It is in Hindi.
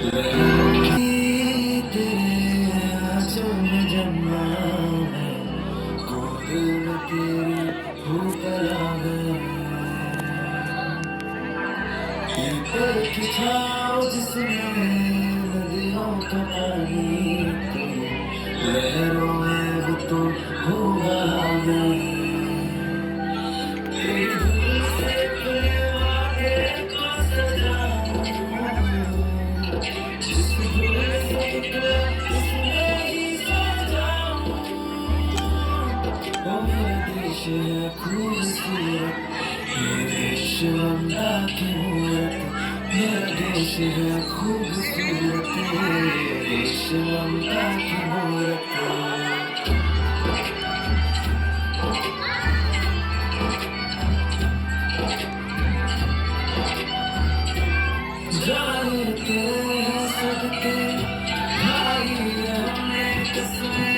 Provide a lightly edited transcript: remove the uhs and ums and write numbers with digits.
तेरे आँचल में जन्मा मैं, गोद में तेरी होकर आ गया। पीपल की छाँव जिसमें नदियों का पानी, तेरे लहरों में वो तो होगा मैं। तेरी धुन से अपने वादे को सजाऊं, जिस धुन से निकला उसमें ही सो जाऊं। ओ मेरा देश है खूबसूरत, ये देश अल्लाह की मूरत। मेरा देश है खूबसूरत, ये देश अल्लाह की मूरत। जाने तेरे सदके भाई हमने कसमें